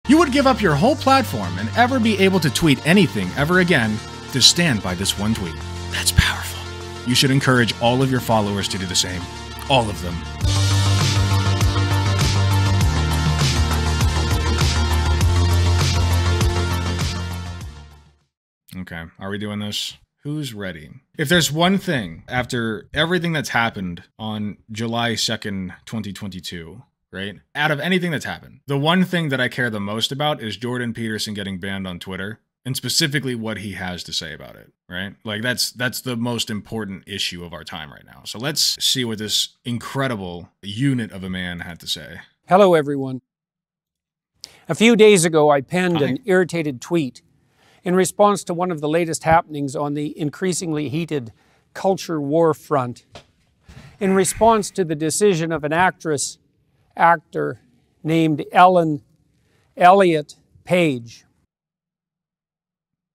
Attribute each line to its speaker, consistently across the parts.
Speaker 1: You would give up your whole platform and ever be able to tweet anything ever again to stand by this one tweet. That's powerful. You should encourage all of your followers to do the same. All of them. Okay, are we doing this? Who's ready? If there's one thing after everything that's happened on July 2nd, 2022, right? Out of anything that's happened, the one thing that I care the most about is Jordan Peterson getting banned on Twitter, and specifically what he has to say about it, right? Like that's the most important issue of our time right now. So let's see what this incredible unit of a man had to say.
Speaker 2: Hello, everyone. A few days ago, I penned an irritated tweet in response to one of the latest happenings on the increasingly heated culture war front. In response to the decision of an actor named Ellen Elliott Page.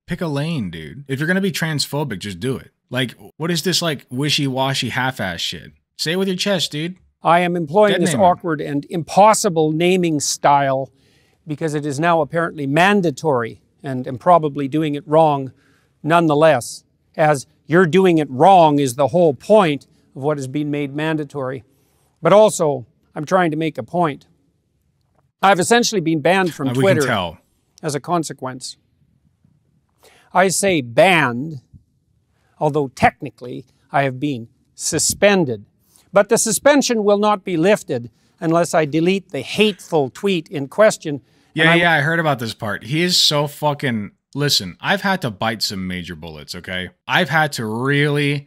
Speaker 1: Pick a lane, dude. If you're gonna be transphobic, just do it. Like, what is this like wishy-washy half-ass shit? Say it with your chest, dude.
Speaker 2: I am employing this awkward and impossible naming style because it is now apparently mandatory, and am probably doing it wrong nonetheless, as you're doing it wrong is the whole point of what has been made mandatory. But also, I'm trying to make a point. I've essentially been banned from Twitter as a consequence. I say banned, although technically I have been suspended. But the suspension will not be lifted unless I delete the hateful tweet in question.
Speaker 1: Yeah, I heard about this part. He is so fucking... Listen, I've had to bite some major bullets, okay? I've had to really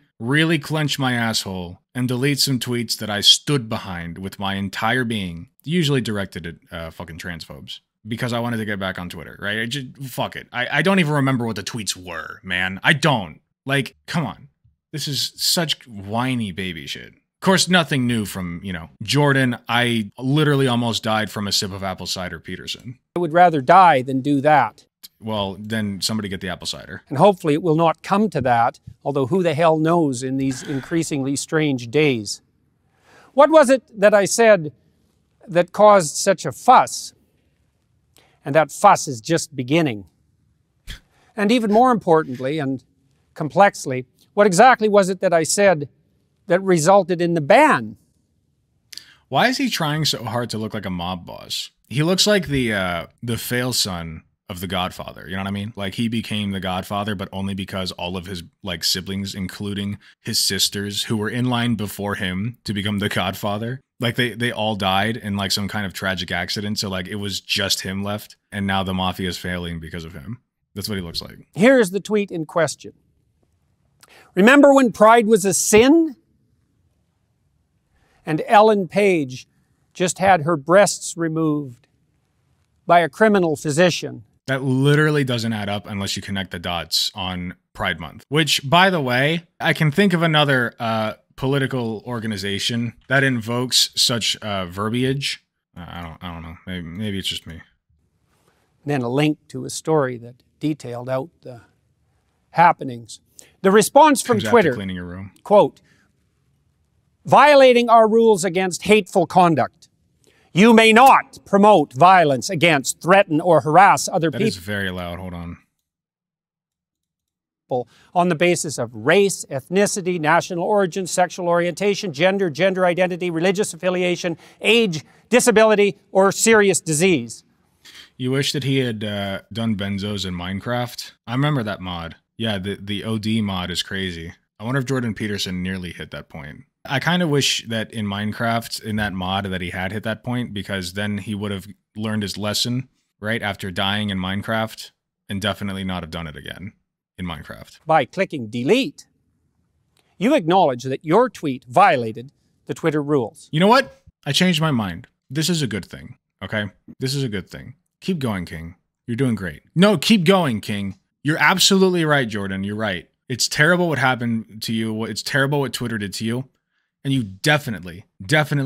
Speaker 1: clench my asshole and delete some tweets that I stood behind with my entire being, usually directed at fucking transphobes, because I wanted to get back on Twitter, right? Fuck it. I don't even remember what the tweets were, man. I don't. Like, come on. This is such whiny baby shit. Of course, nothing new from, you know, Jordan. I literally almost died from a sip of apple cider Peterson.
Speaker 2: I would rather die than do that.
Speaker 1: Well, then somebody get the apple cider.
Speaker 2: And hopefully it will not come to that, although who the hell knows in these increasingly strange days. What was it that I said that caused such a fuss? And that fuss is just beginning. And even more importantly and complexly, what exactly was it that I said that resulted in the ban?
Speaker 1: Why is he trying so hard to look like a mob boss? He looks like the fail son of the Godfather, you know what I mean? Like, he became the Godfather, but only because all of his, like, siblings, including his sisters, who were in line before him to become the Godfather, like, they all died in, like, some kind of tragic accident, so, like, it was just him left, and now the mafia is failing because of him. That's what he looks like.
Speaker 2: Here's the tweet in question. Remember when pride was a sin? And Ellen Page just had her breasts removed by a criminal physician.
Speaker 1: That literally doesn't add up unless you connect the dots on Pride Month. Which, by the way, I can think of another political organization that invokes such verbiage. I don't know. Maybe it's just me.
Speaker 2: Then a link to a story that detailed out the happenings. The response from Twitter,
Speaker 1: cleaning your room.
Speaker 2: Quote, violating our rules against hateful conduct. You may not promote violence against, threaten, or harass other people.
Speaker 1: That is very loud. Hold on.
Speaker 2: On the basis of race, ethnicity, national origin, sexual orientation, gender, gender identity, religious affiliation, age, disability, or serious disease.
Speaker 1: You wish that he had done benzos in Minecraft? I remember that mod. Yeah, the OD mod is crazy. I wonder if Jordan Peterson nearly hit that point. I kind of wish that in Minecraft, in that mod, that he had hit that point, because then he would have learned his lesson, right, after dying in Minecraft, and definitely not have done it again in Minecraft.
Speaker 2: By clicking delete, you acknowledge that your tweet violated the Twitter rules.
Speaker 1: You know what? I changed my mind. This is a good thing, okay? This is a good thing. Keep going, King. You're doing great. No, keep going, King. You're absolutely right, Jordan. You're right. It's terrible what happened to you. It's terrible what Twitter did to you. And you definitely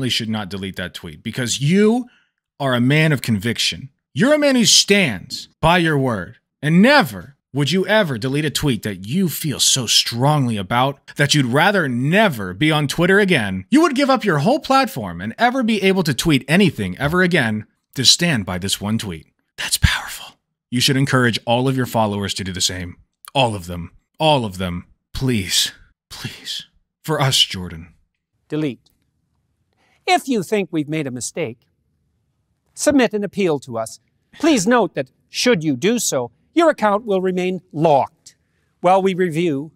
Speaker 1: should not delete that tweet, because you are a man of conviction. You're a man who stands by your word. And never would you ever delete a tweet that you feel so strongly about that you'd rather never be on Twitter again. You would give up your whole platform and ever be able to tweet anything ever again to stand by this one tweet. That's powerful. You should encourage all of your followers to do the same. All of them. All of them. Please. Please. For us, Jordan.
Speaker 2: Delete. If you think we've made a mistake, submit an appeal to us. Please note that, should you do so, your account will remain locked while we review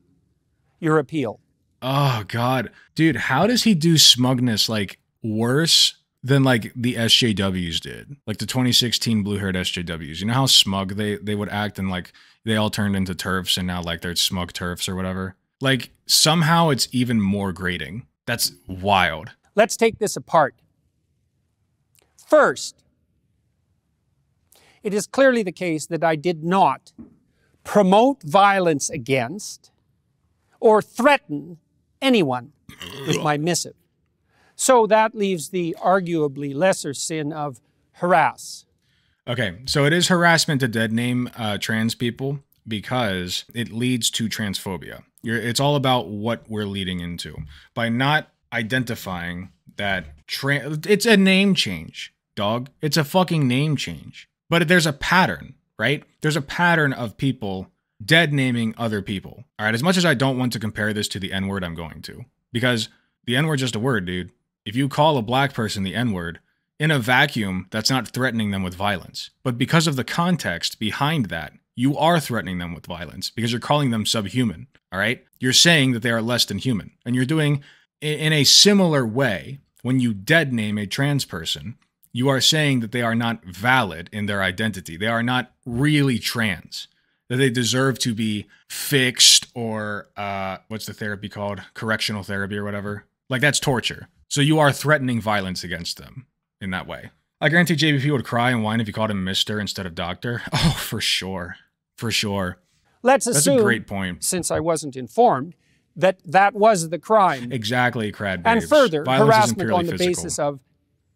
Speaker 2: your appeal.
Speaker 1: Oh, God. Dude, how does he do smugness, like, worse than, like, the SJWs did? Like, the 2016 blue-haired SJWs. You know how smug they would act, and, like, they all turned into TERFs, and now, like, they're smug TERFs or whatever? Like, somehow it's even more grating. That's wild.
Speaker 2: Let's take this apart. First, it is clearly the case that I did not promote violence against or threaten anyone with my missive. So that leaves the arguably lesser sin of harass.
Speaker 1: Okay, so it is harassment to dead name trans people because it leads to transphobia. It's all about what we're leading into. By not identifying that it's a name change, dog. It's a fucking name change. But there's a pattern, right? There's a pattern of people dead naming other people. All right, as much as I don't want to compare this to the N-word, I'm going to. Because the N-word's just a word, dude. If you call a black person the N-word, in a vacuum, that's not threatening them with violence. But because of the context behind that, you are threatening them with violence because you're calling them subhuman, all right? You're saying that they are less than human. And you're doing, in a similar way, when you dead name a trans person, you are saying that they are not valid in their identity. They are not really trans. That they deserve to be fixed or, what's the therapy called? Correctional therapy or whatever. Like, that's torture. So you are threatening violence against them in that way. I guarantee JBP would cry and whine if you called him Mr. instead of Doctor. Oh, for sure. For sure.
Speaker 2: Let's assume,
Speaker 1: that's a great point.
Speaker 2: Since I wasn't informed, that that was the crime.
Speaker 1: Exactly, crad babes.
Speaker 2: And further,
Speaker 1: violence
Speaker 2: harassment on the basis of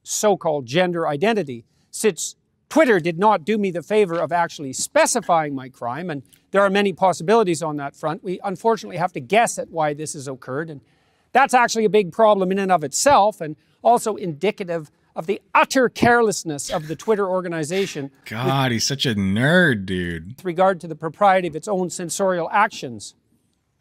Speaker 2: so-called gender identity. Since Twitter did not do me the favor of actually specifying my crime, and there are many possibilities on that front, we unfortunately have to guess at why this has occurred, and that's actually a big problem in and of itself, and also indicative of the utter carelessness of the Twitter organization.
Speaker 1: God, he's such a nerd, dude.
Speaker 2: With regard to the propriety of its own censorial actions.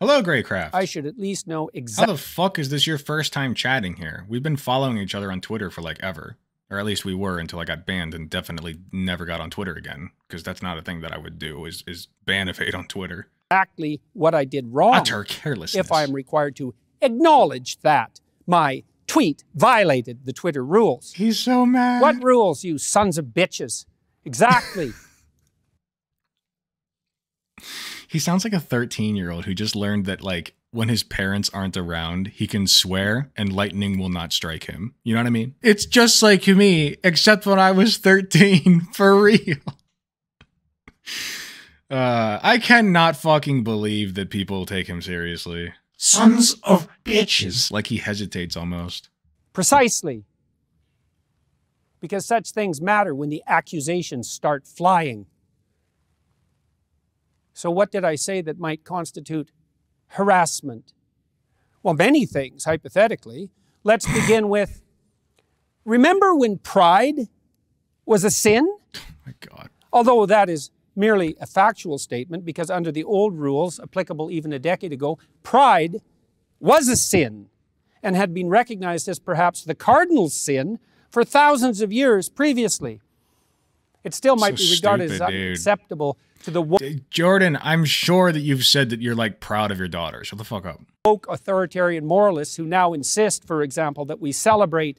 Speaker 1: Hello, Greycraft.
Speaker 2: I should at least know exactly.
Speaker 1: How the fuck is this your first time chatting here? We've been following each other on Twitter for like ever. Or at least we were until I got banned and definitely never got on Twitter again. Because that's not a thing that I would do, is ban a fade on Twitter.
Speaker 2: Exactly what I did wrong.
Speaker 1: Utter carelessness.
Speaker 2: If I am required to acknowledge that my tweet violated the Twitter rules.
Speaker 1: He's so mad.
Speaker 2: What rules, you sons of bitches? Exactly.
Speaker 1: He sounds like a 13-year-old who just learned that, like, when his parents aren't around, he can swear and lightning will not strike him. You know what I mean? It's just like me, except when I was 13, for real. I cannot fucking believe that people take him seriously. Sons of bitches. Like he hesitates almost.
Speaker 2: Precisely. Because such things matter when the accusations start flying. So what did I say that might constitute harassment? Well, many things, hypothetically. Let's begin with, remember when pride was a sin?
Speaker 1: Oh my God.
Speaker 2: Although that is merely a factual statement, because under the old rules, applicable even a decade ago, pride was a sin and had been recognized as perhaps the cardinal sin for thousands of years previously. It still might be regarded as unacceptable to the
Speaker 1: Jordan, I'm sure that you've said that you're like proud of your daughter. Shut the fuck up.
Speaker 2: Woke authoritarian moralists who now insist, for example, that we celebrate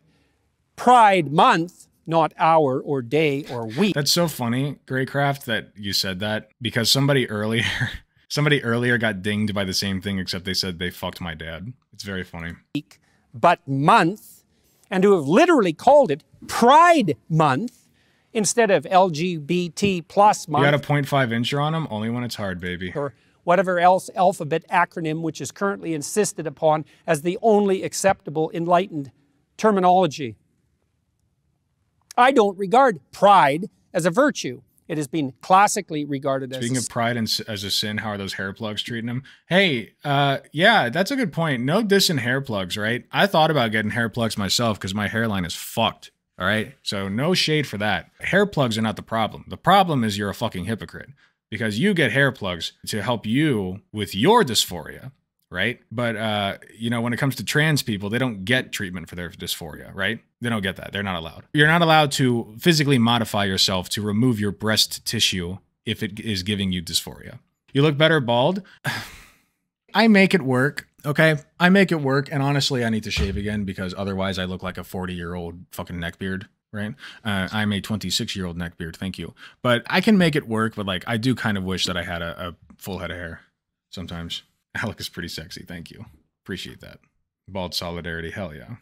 Speaker 2: Pride Month, not hour or day or week.
Speaker 1: That's so funny, Greycraft, that you said that, because somebody earlier got dinged by the same thing, except they said they fucked my dad. It's very funny.
Speaker 2: But month, and to have literally called it Pride Month instead of LGBT plus month.
Speaker 1: You got a 0.5 incher on them? Only when it's hard, baby.
Speaker 2: Or whatever else alphabet acronym which is currently insisted upon as the only acceptable enlightened terminology. I don't regard pride as a virtue. It has been classically regarded as
Speaker 1: Speaking of pride as a sin, how are those hair plugs treating them? Hey, yeah, that's a good point. No dissing hair plugs, right? I thought about getting hair plugs myself because my hairline is fucked. All right. So no shade for that. Hair plugs are not the problem. The problem is you're a fucking hypocrite because you get hair plugs to help you with your dysphoria, right? But, you know, when it comes to trans people, they don't get treatment for their dysphoria, right? They don't get that. They're not allowed. You're not allowed to physically modify yourself to remove your breast tissue if it is giving you dysphoria. You look better bald. I make it work. Okay, I make it work, and honestly, I need to shave again because otherwise I look like a 40-year-old fucking neckbeard, right? I'm a 26-year-old neckbeard, thank you. But I can make it work, but like, I do kind of wish that I had a full head of hair sometimes. Alec is pretty sexy, thank you. Appreciate that. Bald solidarity, hell yeah.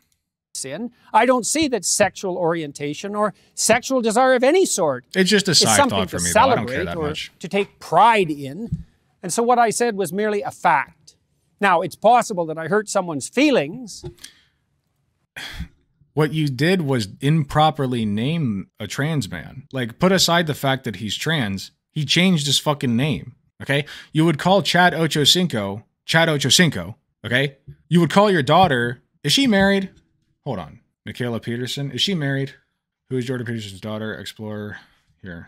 Speaker 2: Sin. I don't see that sexual orientation or sexual desire of any sort.
Speaker 1: It's just a side thought for me, though. I don't care that much.
Speaker 2: To take pride in. And so what I said was merely a fact. Now, it's possible that I hurt someone's feelings.
Speaker 1: What you did was improperly name a trans man. Like, put aside the fact that he's trans, he changed his fucking name, okay? You would call Chad Ochocinco, okay? You would call your daughter, is she married? Hold on. Michaela Peterson, is she married? Who is Jordan Peterson's daughter? Explorer, here.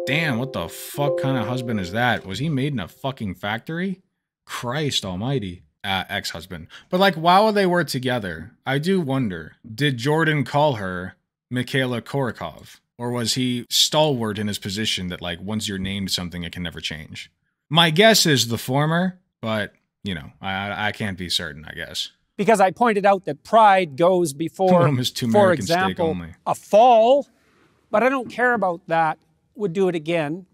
Speaker 1: Damn, what the fuck kind of husband is that? Was he made in a fucking factory? Christ almighty. Ex-husband. But like, while they were together, I do wonder, did Jordan call her Mikhaila Korikov? Or was he stalwart in his position that like, once you're named something, it can never change? My guess is the former, but, you know, I can't be certain, I guess.
Speaker 2: Because I pointed out that pride goes before, for example, a fall. But I don't care about that. Would do it again,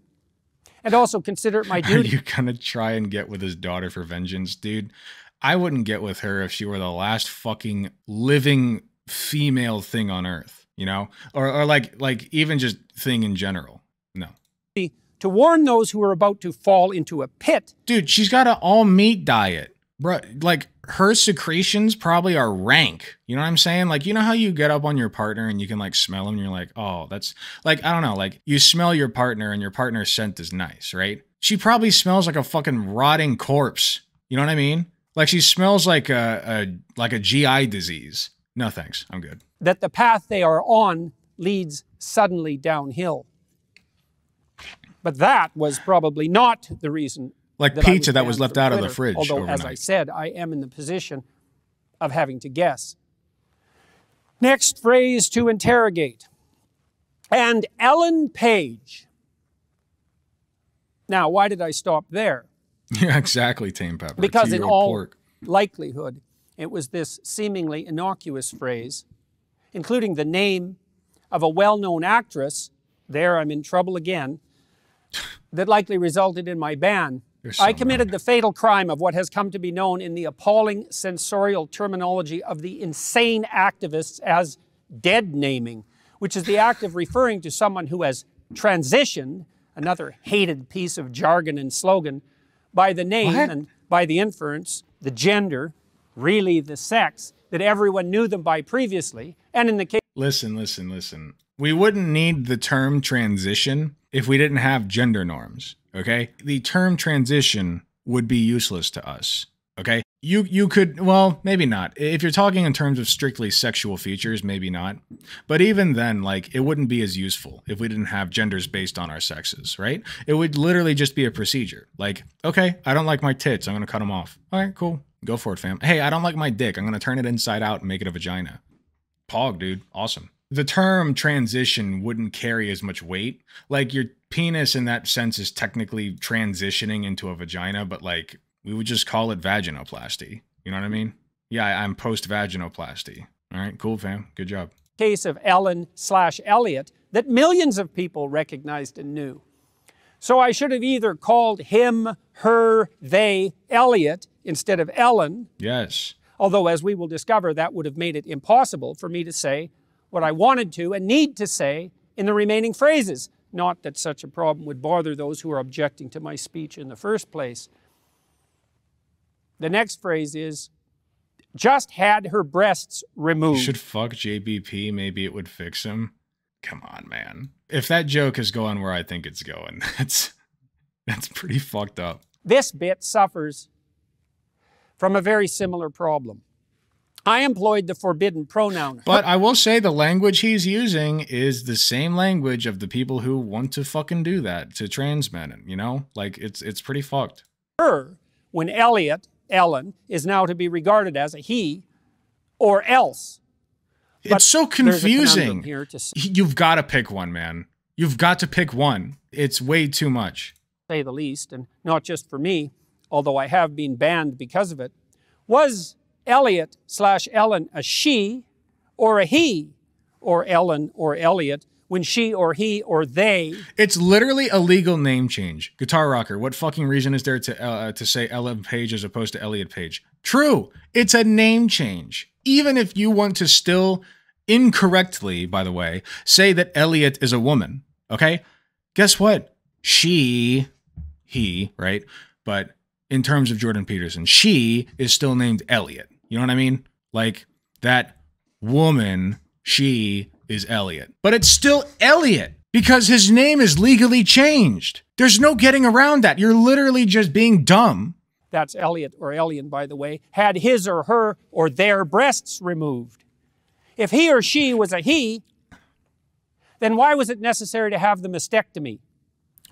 Speaker 2: and also consider it my duty.
Speaker 1: Are you gonna try and get with his daughter for vengeance, dude? I wouldn't get with her if she were the last fucking living female thing on earth, you know, or like even just thing in general. No.
Speaker 2: To warn those who are about to fall into a pit,
Speaker 1: dude. She's got an all meat diet. Bro, like, her secretions probably are rank. You know what I'm saying? Like, you know how you get up on your partner and you can, like, smell them and you're like, oh, that's, like, I don't know. Like, you smell your partner and your partner's scent is nice, right? She probably smells like a fucking rotting corpse. You know what I mean? Like, she smells like a GI disease. No, thanks. I'm good.
Speaker 2: That the path they are on leads suddenly downhill. But that was probably not the reason.
Speaker 1: Like pizza that was left out of the fridge.
Speaker 2: Although,
Speaker 1: overnight.
Speaker 2: As I said, I am in the position of having to guess. Next phrase to interrogate. And Ellen Page. Now, why did I stop there?
Speaker 1: Yeah, exactly, Tame Pepper.
Speaker 2: Because in all likelihood, it was this seemingly innocuous phrase, including the name of a well-known actress, there I'm in trouble again, that likely resulted in my ban. I committed the fatal crime of what has come to be known in the appalling sensorial terminology of the insane activists as dead naming, which is the act of referring to someone who has transitioned, another hated piece of jargon and slogan, by the name and by the inference, the gender, really the sex, that everyone knew them by previously, and in the case...
Speaker 1: Listen. We wouldn't need the term transition if we didn't have gender norms. Okay, the term transition would be useless to us. Okay, you could, well, maybe not. If you're talking in terms of strictly sexual features, maybe not. But even then, like, it wouldn't be as useful if we didn't have genders based on our sexes, right? It would literally just be a procedure. Like, okay, I don't like my tits, I'm gonna cut them off. All right, cool, go for it, fam. Hey, I don't like my dick, I'm gonna turn it inside out and make it a vagina. Pog, dude, awesome. The term transition wouldn't carry as much weight. Like, your penis in that sense is technically transitioning into a vagina, but like, we would just call it vaginoplasty. You know what I mean? Yeah, I'm post-vaginoplasty. All right, cool, fam. Good job.
Speaker 2: Case of Ellen/Elliot that millions of people recognized and knew. So I should have either called him, her, they, Elliot instead of Ellen.
Speaker 1: Yes.
Speaker 2: Although, as we will discover, that would have made it impossible for me to say what I wanted to and need to say in the remaining phrases. Not that such a problem would bother those who are objecting to my speech in the first place. The next phrase is, just had her breasts removed.
Speaker 1: You should fuck JBP, maybe it would fix him. Come on, man. If that joke is going where I think it's going, that's pretty fucked up.
Speaker 2: This bit suffers from a very similar problem. I employed the forbidden pronoun.
Speaker 1: But I will say the language he's using is the same language of the people who want to fucking do that to trans men, you know? Like, it's pretty fucked.
Speaker 2: Her, when Elliot, Ellen, is now to be regarded as a he or else.
Speaker 1: It's so confusing. You've got to pick one, man. You've got to pick one. It's way too much.
Speaker 2: Say the least, and not just for me, although I have been banned because of it. Was Elliot/Ellen a she or a he, or Ellen or Elliot, when she or he or they?
Speaker 1: It's literally a legal name change. Guitar Rocker, what fucking reason is there to say Ellen Page as opposed to Elliot Page? True, it's a name change. Even if you want to still incorrectly, by the way, say that Elliot is a woman, okay? Guess what? He, right? But in terms of Jordan Peterson, she is still named Elliot. You know what I mean? Like, that woman, she is Elliot. But it's still Elliot because his name is legally changed. There's no getting around that. You're literally just being dumb.
Speaker 2: That's Elliot or Elian, by the way, had his or her or their breasts removed. If he or she was a he, then why was it necessary to have the mastectomy?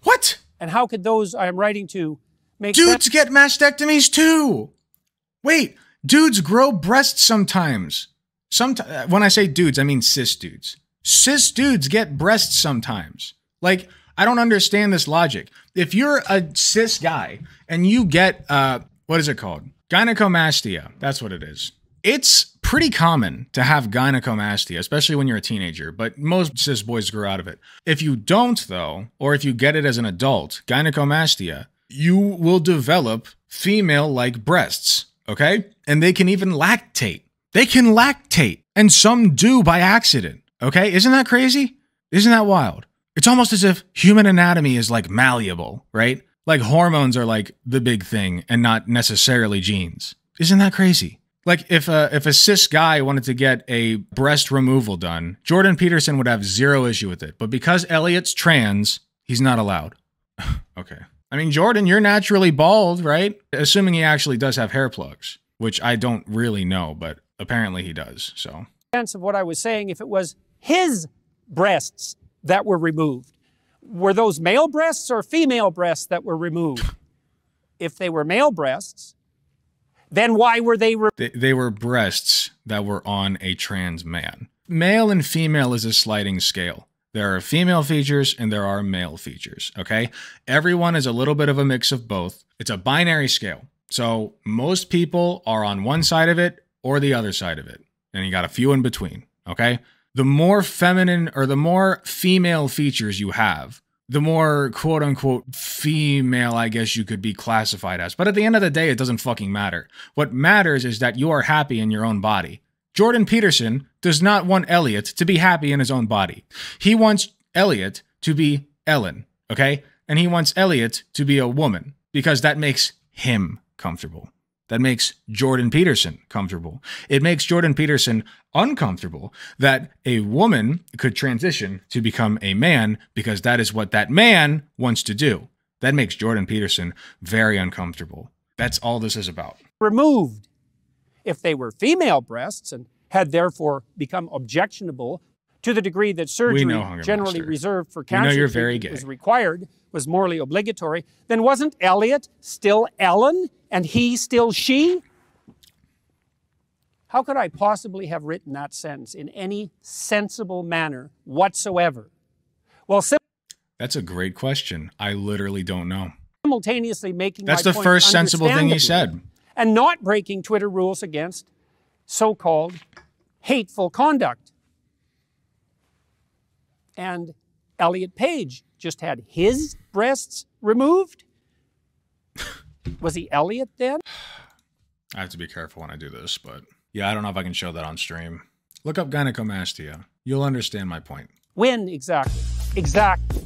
Speaker 1: What?
Speaker 2: And how could those I am writing to make
Speaker 1: Dudes get mastectomies too. Wait, dudes grow breasts sometimes. When I say dudes, I mean cis dudes. Cis dudes get breasts sometimes. Like, I don't understand this logic. If you're a cis guy and you get, what is it called? Gynecomastia. That's what it is. It's pretty common to have gynecomastia, especially when you're a teenager, but most cis boys grow out of it. If you don't, though, or if you get it as an adult, gynecomastia, you will develop female-like breasts, okay? And they can even lactate. They can lactate, and some do by accident, okay? Isn't that crazy? Isn't that wild? It's almost as if human anatomy is like malleable, right? Like hormones are like the big thing and not necessarily genes. Isn't that crazy? Like if a cis guy wanted to get a breast removal done, Jordan Peterson would have zero issue with it. But because Elliot's trans, he's not allowed. Okay. I mean, Jordan, you're naturally bald, right? Assuming he actually does have hair plugs, which I don't really know, but apparently he does, so.
Speaker 2: Sense of what I was saying, if it was his breasts that were removed, were those male breasts or female breasts that were removed? If they were male breasts, then why were they
Speaker 1: They were breasts that were on a trans man. Male and female is a sliding scale. There are female features and there are male features, okay? Everyone is a little bit of a mix of both. It's a binary scale. So most people are on one side of it or the other side of it. And you got a few in between, okay? The more feminine or the more female features you have, the more quote unquote female, I guess you could be classified as. But at the end of the day, it doesn't fucking matter. What matters is that you are happy in your own body. Jordan Peterson does not want Elliot to be happy in his own body. He wants Elliot to be Ellen, okay? And he wants Elliot to be a woman because that makes him comfortable. That makes Jordan Peterson comfortable. It makes Jordan Peterson uncomfortable that a woman could transition to become a man because that is what that man wants to do. That makes Jordan Peterson very uncomfortable. That's all this is about.
Speaker 2: Removed. If they were female breasts and had therefore become objectionable to the degree that surgery generally reserved for cancer was required, was morally obligatory, then wasn't Elliot still Ellen and he still she? How could I possibly have written that sentence in any sensible manner whatsoever? Well,
Speaker 1: that's a great question. I literally don't know.
Speaker 2: Simultaneously making
Speaker 1: that's the first sensible thing he said.
Speaker 2: And not breaking Twitter rules against so-called hateful conduct. And Elliot Page just had his breasts removed? Was he Elliot then?
Speaker 1: I have to be careful when I do this, but yeah, I don't know if I can show that on stream. Look up gynecomastia. You'll understand my point.
Speaker 2: When exactly? Exactly.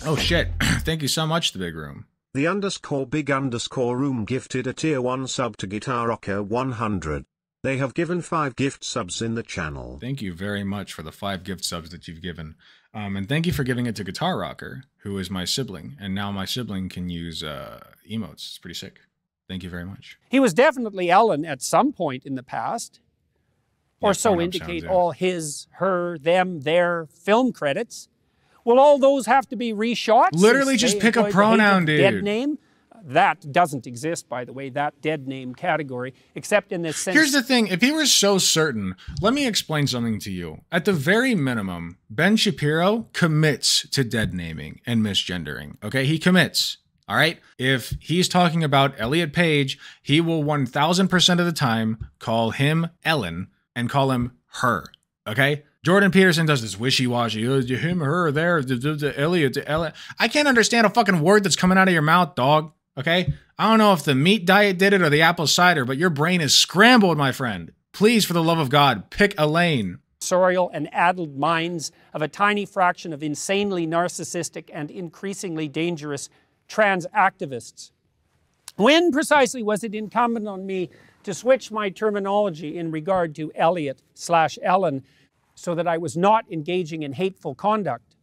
Speaker 1: Oh shit. Thank you so much, The Big Room.
Speaker 3: The _big_room gifted a tier 1 sub to Guitar Rocker 100. They have given 5 gift subs in the channel.
Speaker 1: Thank you very much for the 5 gift subs that you've given. And thank you for giving it to Guitar Rocker, who is my sibling. And now my sibling can use emotes. It's pretty sick. Thank you very much.
Speaker 2: He was definitely Ellen at some point in the past. or so indicate all his, her, them, their film credits. Will all those have to be reshot?
Speaker 1: Literally just pick a pronoun, dude.
Speaker 2: Dead name? That doesn't exist, by the way, that dead name category, except in this sense.
Speaker 1: Here's the thing. If he were so certain, let me explain something to you. At the very minimum, Ben Shapiro commits to dead naming and misgendering. Okay? He commits. All right? If he's talking about Elliot Page, he will 1000% of the time call him Ellen and call him her. Okay? Jordan Peterson does this wishy-washy, him, her, there, Elliot, Ellen. I can't understand a fucking word that's coming out of your mouth, dog. Okay? I don't know if the meat diet did it or the apple cider, but your brain is scrambled, my friend. Please, for the love of God, pick a lane.
Speaker 2: Sorial and addled minds of a tiny fraction of insanely narcissistic and increasingly dangerous trans activists. When precisely was it incumbent on me to switch my terminology in regard to Elliot/Ellen so that I was not engaging in hateful conduct?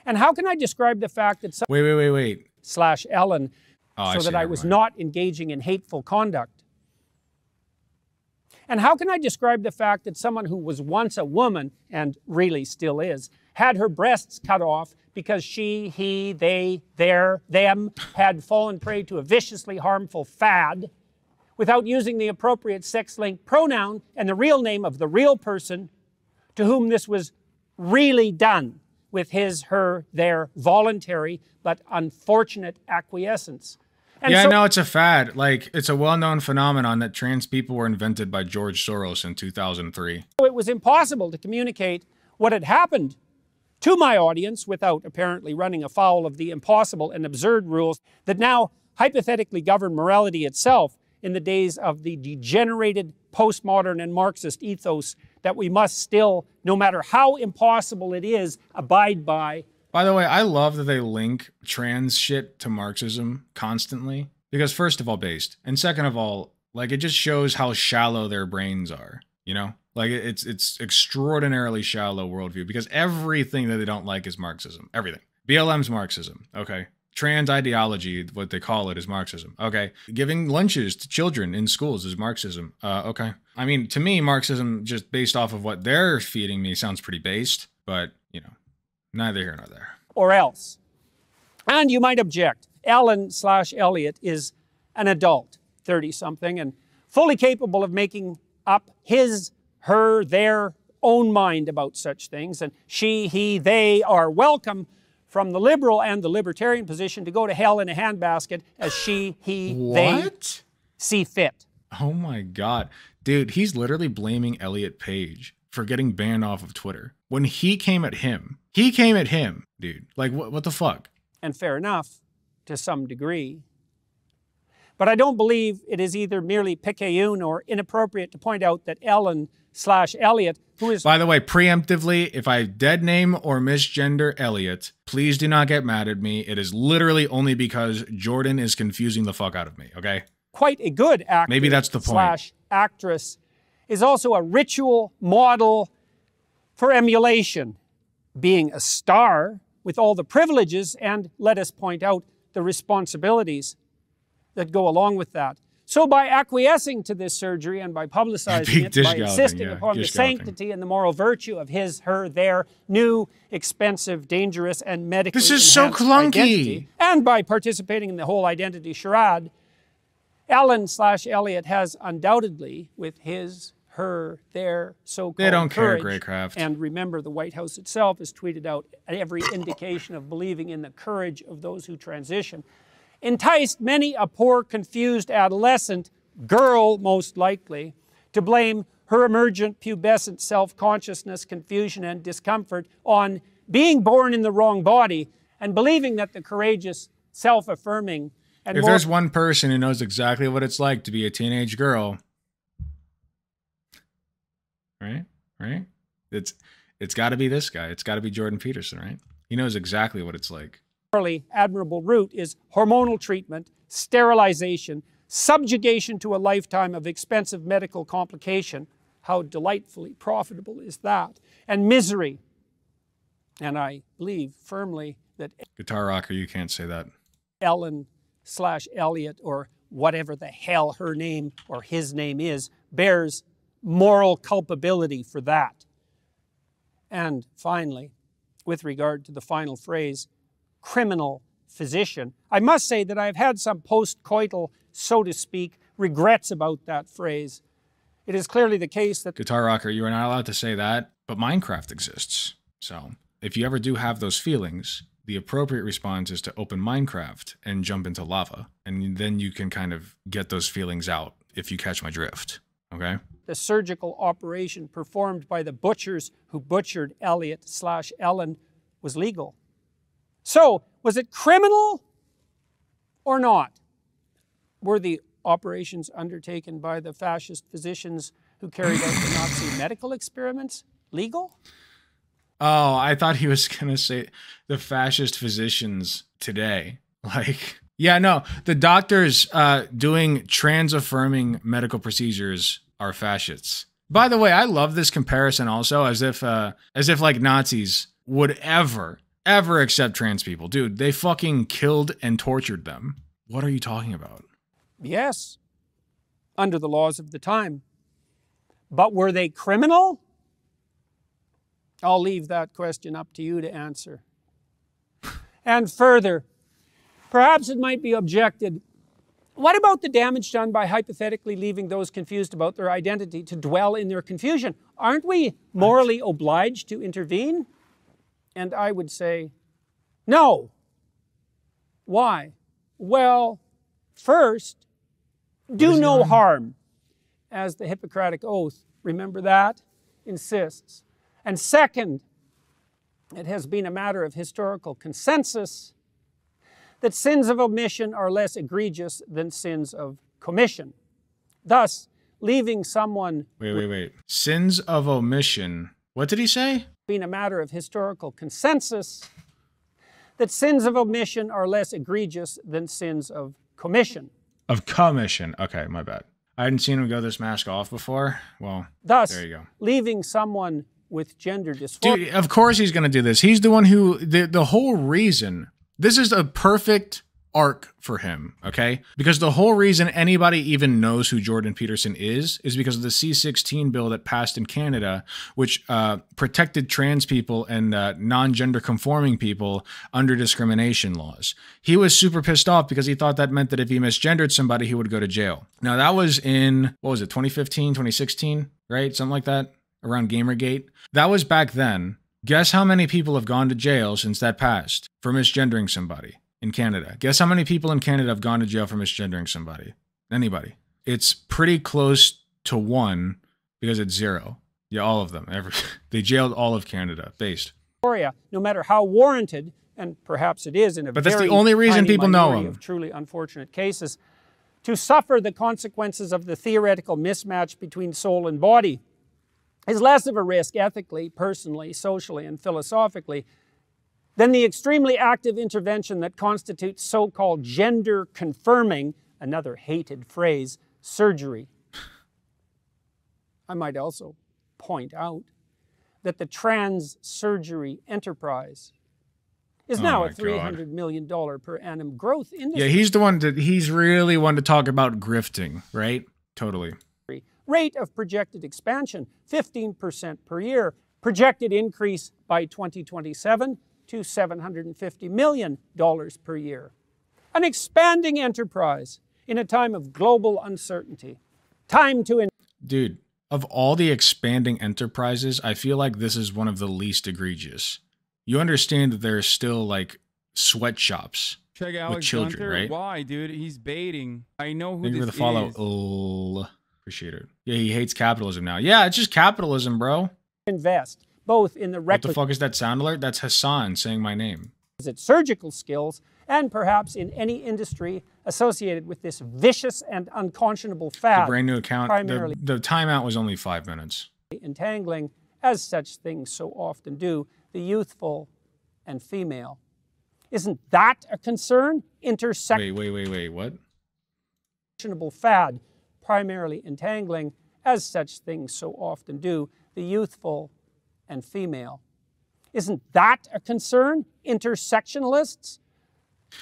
Speaker 2: And how can I describe the fact that
Speaker 1: Wait.
Speaker 2: /Ellen so that I was not engaging in hateful conduct? And how can I describe the fact that someone who was once a woman, and really still is, had her breasts cut off because she, he, they, their, them had fallen prey to a viciously harmful fad without using the appropriate sex-linked pronoun and the real name of the real person to whom this was really done with his, her, their voluntary but unfortunate acquiescence? And
Speaker 1: yeah, no, it's a fad. Like, it's a well-known phenomenon that trans people were invented by George Soros in 2003.
Speaker 2: It was impossible to communicate what had happened to my audience without apparently running afoul of the impossible and absurd rules that now hypothetically govern morality itself in the days of the degenerated postmodern and Marxist ethos that we must still, no matter how impossible it is, abide by.
Speaker 1: By the way, I love that they link trans shit to Marxism constantly. Because first of all, based. And second of all, like, it just shows how shallow their brains are, you know? Like, it's extraordinarily shallow worldview because everything that they don't like is Marxism. Everything. BLM's Marxism. Okay. Trans ideology, what they call it, is Marxism. Okay. Giving lunches to children in schools is Marxism. Okay. I mean, to me, Marxism, just based off of what they're feeding me, sounds pretty based. But, you know, neither here nor there.
Speaker 2: Or else. And you might object. Ellen/Elliot is an adult, 30-something, and fully capable of making up his, her, their own mind about such things. And she, he, they are welcome from the liberal and the libertarian position to go to hell in a handbasket as she, he, they see fit.
Speaker 1: Oh my God. Dude, he's literally blaming Elliot Page for getting banned off of Twitter. When he came at him, dude. Like, what the fuck?
Speaker 2: And fair enough, to some degree. But I don't believe it is either merely picayune or inappropriate to point out that Ellen/Elliot, who is...
Speaker 1: By the way, preemptively, if I dead name or misgender Elliot, please do not get mad at me. It is literally only because Jordan is confusing the fuck out of me, okay?
Speaker 2: Quite a good actor.
Speaker 1: Maybe that's the point.
Speaker 2: /actress is also a ritual model for emulation, being a star with all the privileges and, let us point out, the responsibilities that go along with that. So by acquiescing to this surgery and by publicizing it, by insisting upon the sanctity and the moral virtue of his, her, their new, expensive, dangerous, and medically enhanced identity, and by participating in the whole identity charade, Ellen/Elliot has undoubtedly, with his, her, their so-called
Speaker 1: they don't
Speaker 2: courage,
Speaker 1: care, Greycraft.
Speaker 2: And remember, the White House itself has tweeted out every indication of believing in the courage of those who transition, enticed many a poor, confused adolescent, girl most likely, to blame her emergent pubescent self-consciousness, confusion, and discomfort on being born in the wrong body and believing that the courageous, self-affirming, and
Speaker 1: if there's one person who knows exactly what it's like to be a teenage girl, right? It's got to be this guy. It's got to be Jordan Peterson, right? He knows exactly what it's like.
Speaker 2: Morally admirable route is hormonal treatment, sterilization, subjugation to a lifetime of expensive medical complication. How delightfully profitable is that? And misery. And I believe firmly that
Speaker 1: Guitar rocker, you can't say that.
Speaker 2: Ellen/Elliot, or whatever the hell her name or his name is, bears moral culpability for that. And finally, with regard to the final phrase, criminal physician, I must say that I've had some post-coital, so to speak, regrets about that phrase. It is clearly the case that...
Speaker 1: Guitar Rocker, you are not allowed to say that, but Minecraft exists. So if you ever do have those feelings, the appropriate response is to open Minecraft and jump into lava. And then you can kind of get those feelings out, if you catch my drift. Okay?
Speaker 2: The surgical operation performed by the butchers who butchered Elliot/Ellen was legal. So, was it criminal or not? Were the operations undertaken by the fascist physicians who carried out the Nazi medical experiments legal?
Speaker 1: Oh, I thought he was going to say the fascist physicians today. Like, yeah, no, the doctors doing trans-affirming medical procedures are fascists. By the way, I love this comparison also, as if like Nazis would ever accept trans people. Dude, they fucking killed and tortured them. What are you talking about?
Speaker 2: Yes, under the laws of the time. But were they criminal? I'll leave that question up to you to answer. And further, perhaps it might be objected, what about the damage done by hypothetically leaving those confused about their identity to dwell in their confusion? Aren't we morally obliged to intervene? And I would say, no. Why? Well, first, do no harm, as the Hippocratic Oath, remember that, insists. And second, it has been a matter of historical consensus that sins of omission are less egregious than sins of commission. Thus, leaving someone...
Speaker 1: Wait. Sins of omission. What did he say?
Speaker 2: Being a matter of historical consensus that sins of omission are less egregious than sins of commission.
Speaker 1: Of commission. Okay, my bad. I hadn't seen him go this mask off before. Well,
Speaker 2: thus,
Speaker 1: there you go.
Speaker 2: Leaving someone with gender dysphoria...
Speaker 1: Dude, of course he's going to do this. He's the one who... The whole reason... This is a perfect arc for him, okay? Because the whole reason anybody even knows who Jordan Peterson is because of the C-16 bill that passed in Canada, which protected trans people and non-gender conforming people under discrimination laws. He was super pissed off because he thought that meant that if he misgendered somebody, he would go to jail. Now, that was in, what was it, 2015, 2016, right? Something like that, around Gamergate. That was back then. Guess how many people have gone to jail since that passed for misgendering somebody in Canada? Guess how many people in Canada have gone to jail for misgendering somebody? Anybody? It's pretty close to 1 because it's 0. Yeah, all of them. They jailed all of Canada, based.
Speaker 2: No matter how warranted, and perhaps it is in a
Speaker 1: but that's the only reason people know him.
Speaker 2: Of truly unfortunate cases, to suffer the consequences of the theoretical mismatch between soul and body is less of a risk ethically, personally, socially, and philosophically than the extremely active intervention that constitutes so-called gender-confirming, another hated phrase, surgery. I might also point out that the trans surgery enterprise is now a $300 million per annum growth industry.
Speaker 1: Yeah, he's really one to talk about grifting, right? Totally.
Speaker 2: Rate of projected expansion, 15% per year. Projected increase by 2027 to $750 million per year. An expanding enterprise in a time of global uncertainty. Time to...
Speaker 1: Dude, of all the expanding enterprises, I feel like this is one of the least egregious. You understand that there's still, like, sweatshops with children, right?
Speaker 4: Why, dude? He's baiting. I know who this is.
Speaker 1: Thank you for the follow. Appreciate it. Yeah, he hates capitalism now. Yeah, it's just capitalism, bro.
Speaker 2: Invest both in the
Speaker 1: What the fuck is that sound alert? That's Hassan saying my name.
Speaker 2: Surgical skills and perhaps in any industry associated with this vicious and unconscionable fad.
Speaker 1: The brand new account. The timeout was only 5 minutes.
Speaker 2: Entangling, as such things so often do, the youthful and female. Isn't that a concern?
Speaker 1: Wait, what?
Speaker 2: Fad. Primarily entangling, as such things so often do, the youthful and female. Isn't that a concern? Intersectionalists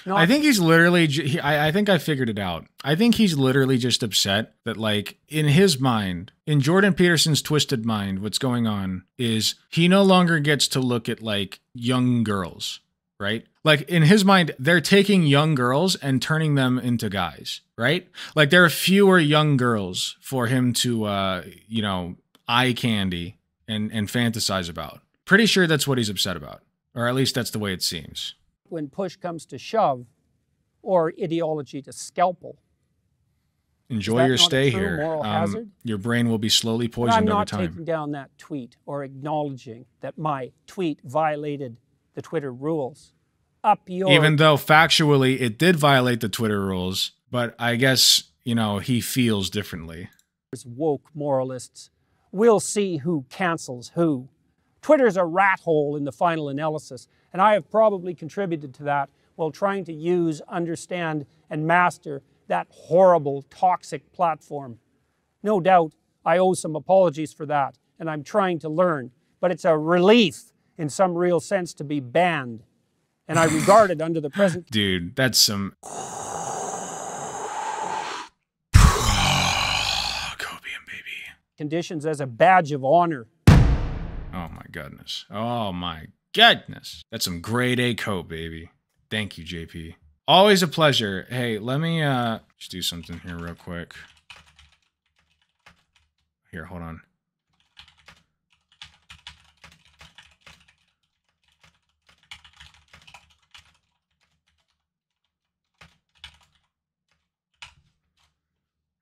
Speaker 2: Not,
Speaker 1: I think he's literally, I think I figured it out. I think he's literally just upset that, like, in his mind, in Jordan Peterson's twisted mind, what's going on is he no longer gets to look at, like, young girls, right? Like, in his mind, they're taking young girls and turning them into guys, right? Like, there are fewer young girls for him to, you know, eye candy and fantasize about. Pretty sure that's what he's upset about. Or at least that's the way it seems.
Speaker 2: When push comes to shove, or ideology to scalpel.
Speaker 1: Enjoy your stay
Speaker 2: here. Moral hazard?
Speaker 1: Your brain will be slowly poisoned over time.
Speaker 2: I'm not taking down that tweet or acknowledging that my tweet violated the Twitter rules.
Speaker 1: Even though factually it did violate the Twitter rules, but I guess, you know, he feels differently.
Speaker 2: Woke moralists. We'll see who cancels who. Twitter's a rat hole in the final analysis, and I have probably contributed to that while trying to use, understand, and master that horrible, toxic platform. No doubt I owe some apologies for that, and I'm trying to learn, but it's a relief in some real sense to be banned. And I regard it under the present...
Speaker 1: Dude, that's some... Copium, baby.
Speaker 2: ...conditions as a badge of honor.
Speaker 1: Oh my goodness. Oh my goodness. That's some grade A coat, baby. Thank you, JP. Always a pleasure. Hey, let me just do something here real quick. Here, hold on.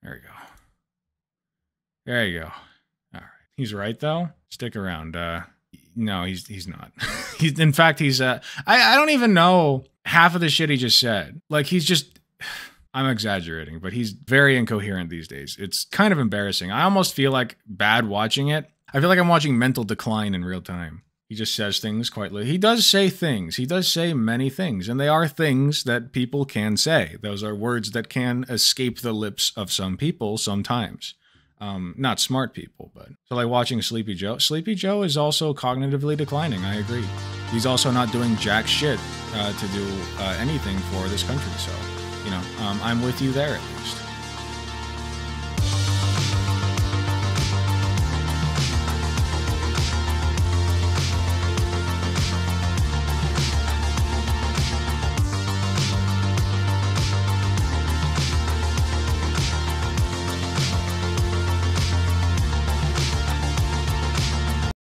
Speaker 1: There we go. There you go. All right. He's right though. Stick around. No, he's not. In fact, he's I don't even know half of the shit he just said. Like, he's just, I'm exaggerating, but he's very incoherent these days. It's kind of embarrassing. I almost feel like bad watching it. I feel like I'm watching mental decline in real time. He just says things quite literally. He does say things. He does say many things, and they are things that people can say. Those are words that can escape the lips of some people sometimes. Not smart people, but so like watching Sleepy Joe. Sleepy Joe is also cognitively declining. I agree. He's also not doing jack shit to do anything for this country. So, you know, I'm with you there at least.